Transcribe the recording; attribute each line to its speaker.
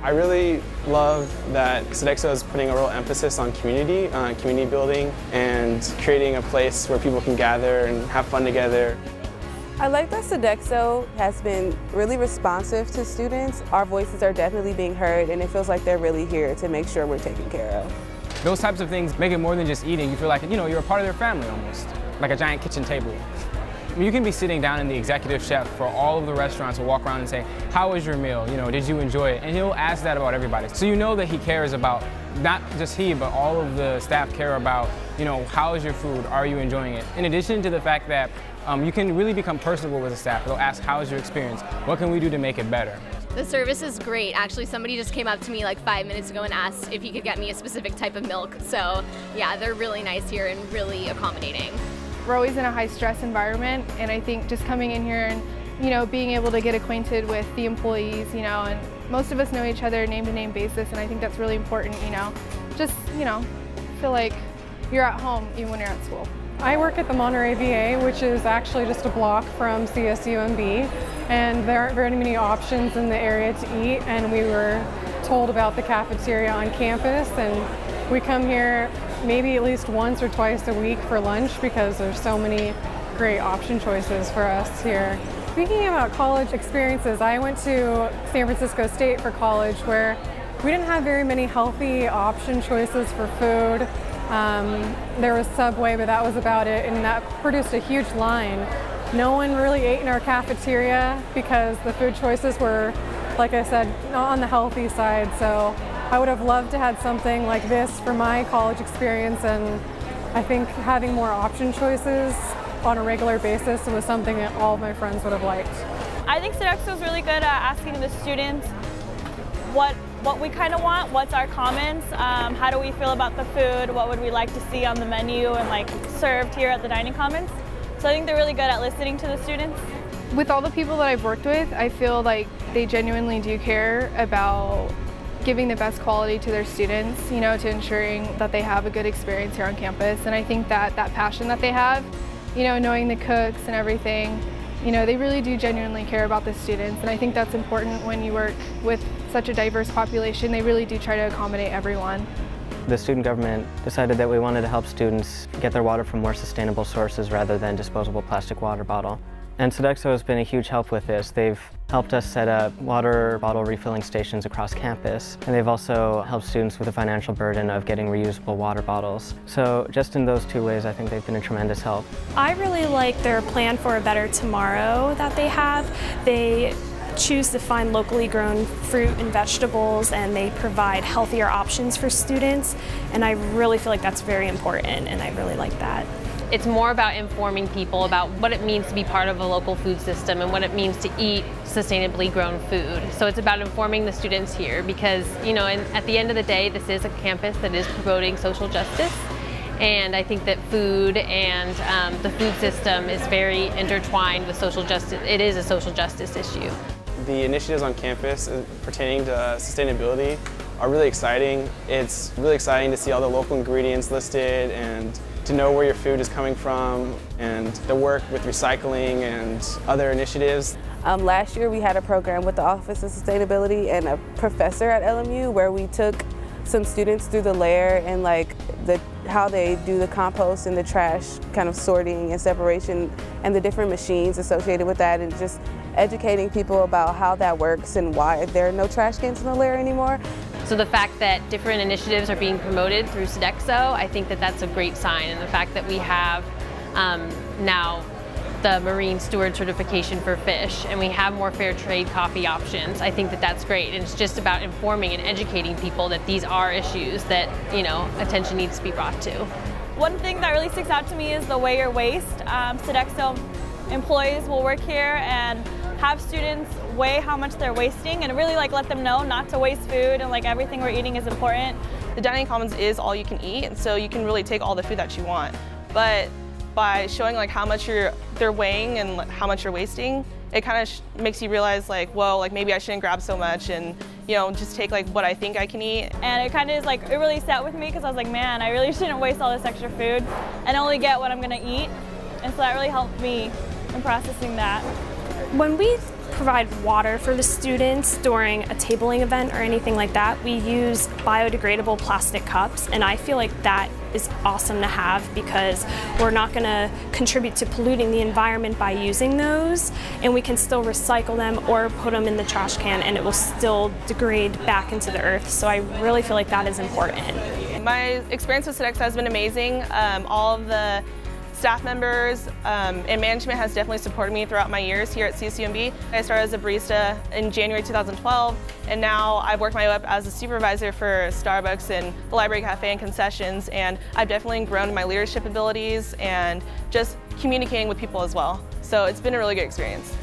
Speaker 1: I really love that Sodexo is putting a real emphasis on community building, and creating a place where people can gather and have fun together.
Speaker 2: I like that Sodexo has been really responsive to students. Our voices are definitely being heard, and it feels like they're really here to make sure we're taken care of.
Speaker 3: Those types of things make it more than just eating. You feel like, you're a part of their family almost, like a giant kitchen table. You can be sitting down, and the executive chef for all of the restaurants will walk around and say, how was your meal? Did you enjoy it? And he'll ask that about everybody. So you know that he cares about, not just he, but all of the staff care about, how is your food? Are you enjoying it? In addition to the fact that you can really become personable with the staff. They'll ask, how is your experience? What can we do to make it better?
Speaker 4: The service is great. Actually, somebody just came up to me like 5 minutes ago and asked if he could get me a specific type of milk. So yeah, they're really nice here and really accommodating.
Speaker 5: We're always in a high-stress environment, and I think just coming in here and being able to get acquainted with the employees, and most of us know each other name-to-name basis, and I think that's really important. Just feel like you're at home even when you're at school.
Speaker 6: I work at the Monterey VA, which is actually just a block from CSUMB, and there aren't very many options in the area to eat, and we were told about the cafeteria on campus, and we come here maybe at least once or twice a week for lunch because there's so many great option choices for us here. Speaking about college experiences, I went to San Francisco State for college, where we didn't have very many healthy option choices for food. There was Subway, but that was about it, and that produced a huge line. No one really ate in our cafeteria because the food choices were, like I said, not on the healthy side. So I would have loved to have something like this for my college experience, and I think having more option choices on a regular basis was something that all of my friends would have liked.
Speaker 7: I think Sodexo is really good at asking the students what we kind of want, what's our comments, how do we feel about the food, what would we like to see on the menu and served here at the dining commons. So I think they're really good at listening to the students.
Speaker 5: With all the people that I've worked with, I feel like they genuinely do care about giving the best quality to their students, to ensuring that they have a good experience here on campus. And I think that passion that they have, knowing the cooks and everything, they really do genuinely care about the students. And I think that's important when you work with such a diverse population. They really do try to accommodate everyone.
Speaker 8: The student government decided that we wanted to help students get their water from more sustainable sources rather than disposable plastic water bottle. And Sodexo has been a huge help with this. They've helped us set up water bottle refilling stations across campus, and they've also helped students with the financial burden of getting reusable water bottles. So just in those two ways, I think they've been a tremendous help.
Speaker 9: I really like their plan for a better tomorrow that they have. They choose to find locally grown fruit and vegetables, and they provide healthier options for students, and I really feel like that's very important, and I really like that.
Speaker 10: It's more about informing people about what it means to be part of a local food system and what it means to eat sustainably grown food. So it's about informing the students here because, at the end of the day, this is a campus that is promoting social justice. And I think that food and the food system is very intertwined with social justice. It is a social justice issue.
Speaker 1: The initiatives on campus pertaining to sustainability are really exciting. It's really exciting to see all the local ingredients listed and to know where your food is coming from, and the work with recycling and other initiatives.
Speaker 2: Last year we had a program with the Office of Sustainability and a professor at LMU where we took some students through the layer and how they do the compost and the trash kind of sorting and separation and the different machines associated with that, and just educating people about how that works and why there are no trash cans in the layer anymore.
Speaker 10: So the fact that different initiatives are being promoted through Sodexo, I think that that's a great sign. And the fact that we have now the Marine Steward certification for fish, and we have more fair trade coffee options, I think that that's great. And it's just about informing and educating people that these are issues that, attention needs to be brought to.
Speaker 7: One thing that really sticks out to me is the weigh your waste. Sodexo employees will work here and have students weigh how much they're wasting and really let them know not to waste food, and everything we're eating is important.
Speaker 11: The dining commons is all you can eat, and so you can really take all the food that you want. But by showing how much they're weighing and how much you're wasting, it kind of makes you realize maybe I shouldn't grab so much and just take what I think I can eat.
Speaker 7: And it kind of is it really sat with me because I was like, man, I really shouldn't waste all this extra food and only get what I'm gonna eat. And so that really helped me in processing that.
Speaker 9: When we provide water for the students during a tabling event or anything like that, we use biodegradable plastic cups, and I feel like that is awesome to have because we're not going to contribute to polluting the environment by using those, and we can still recycle them or put them in the trash can and it will still degrade back into the earth. So I really feel like that is important.
Speaker 11: My experience with Sodexo has been amazing. All of the staff members and management has definitely supported me throughout my years here at CSUMB. I started as a barista in January 2012, and now I've worked my way up as a supervisor for Starbucks and the Library Cafe and concessions, and I've definitely grown in my leadership abilities and just communicating with people as well. So it's been a really good experience.